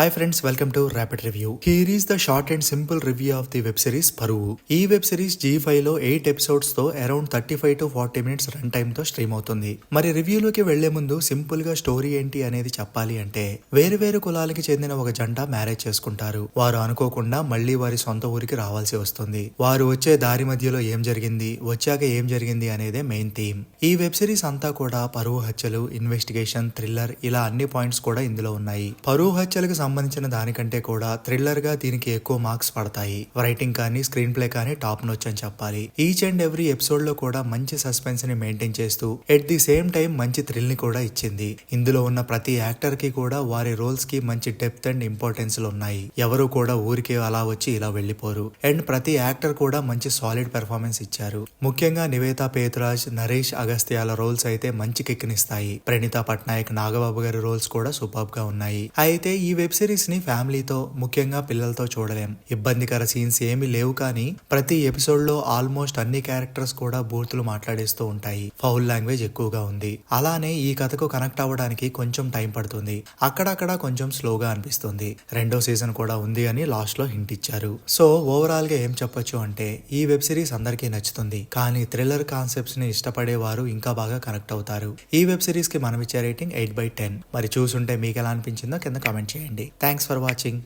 Hi friends, welcome to Rapid Review. Here is the short and simple review of the web series Paruvu. ఈ web series G5 లో 8 episodes తో around 35 to 40 minutes run time తో stream అవుతుంది. మరి రివ్యూలోకి వెళ్లే ముందు simple గా story ఏంటి అనేది చెప్పాలి అంటే, వేరు కులాలకి చెందిన ఒక జంట మ్యారేజ్ చేసుకుంటారు. వారు అనుకోకుండా మళ్లీ వారి సొంత ఊరికి రావాల్సి వస్తుంది. వారు వచ్చే దారి మధ్యలో ఏం జరిగింది, వచ్చాక ఏం జరిగింది అనేదే మెయిన్ థీమ్. ఈ వెబ్ సిరీస్ అంతా కూడా పరువు హత్యలు, ఇన్వెస్టిగేషన్, థ్రిల్లర్ ఇలా అన్ని పాయింట్స్ కూడా ఇందులో ఉన్నాయి. పరువు హత్యలకు సంబంధించిన దానికంటే కూడా థ్రిల్లర్ గా దీనికి ఎక్కువ మార్క్స్ పడతాయి. రైటింగ్ కానీ స్క్రీన్ ప్లే కానీ టాప్ నొచ్ అని చెప్పాలి. ఈచ్ అండ్ ఎవ్రీ ఎపిసోడ్ లో కూడా మంచి సస్పెన్స్ ని మెయింటైన్ చేస్తూ ఎట్ ది సేమ్ టైం మంచి థ్రిల్ ని కూడా ఇచ్చింది. ఇందులో ఉన్న ప్రతి యాక్టర్ కి కూడా వారి రోల్స్ కి మంచి డెప్త్ అండ్ ఇంపార్టెన్స్ ఉన్నాయి. ఎవరు కూడా ఊరికే అలా వచ్చి ఇలా వెళ్లిపోరు. అండ్ ప్రతి యాక్టర్ కూడా మంచి సాలిడ్ పెర్ఫార్మెన్స్ ఇచ్చారు. ముఖ్యంగా నివేతా పేతురాజ్, నరేష్ అగస్త్యాల రోల్స్ అయితే మంచి కిక్నిస్తాయి. ప్రణీత పట్నాయక్, నాగబాబు గారి రోల్స్ కూడా సూపర్ గా ఉన్నాయి. అయితే ఈ వెబ్ సిరీస్ ని ఫ్యామిలీతో, ముఖ్యంగా పిల్లలతో చూడలేం. ఇబ్బందికర సీన్స్ ఏమీ లేవు, కానీ ప్రతి ఎపిసోడ్ లో ఆల్మోస్ట్ అన్ని క్యారెక్టర్స్ కూడా బూతులు మాట్లాడేస్తూ ఉంటాయి. ఫౌల్ లాంగ్వేజ్ ఎక్కువగా ఉంది. అలానే ఈ కథకు కనెక్ట్ అవ్వడానికి కొంచెం టైం పడుతుంది. అక్కడక్కడ కొంచెం స్లోగా అనిపిస్తుంది. రెండో సీజన్ కూడా ఉంది అని లాస్ట్ లో హింట్ ఇచ్చారు. సో ఓవరాల్ గా ఏం చెప్పొచ్చు అంటే, ఈ వెబ్ సిరీస్ అందరికీ నచ్చుతుంది, కానీ థ్రిల్లర్ కాన్సెప్ట్స్ ని ఇష్టపడే వారు ఇంకా బాగా కనెక్ట్ అవుతారు. ఈ వెబ్ సిరీస్ కి మనం ఇచ్చే రేటింగ్ 8/10. మరి చూసుంటే మీకు ఎలా అనిపించిందో కింద కామెంట్ చేయండి. Thanks for watching.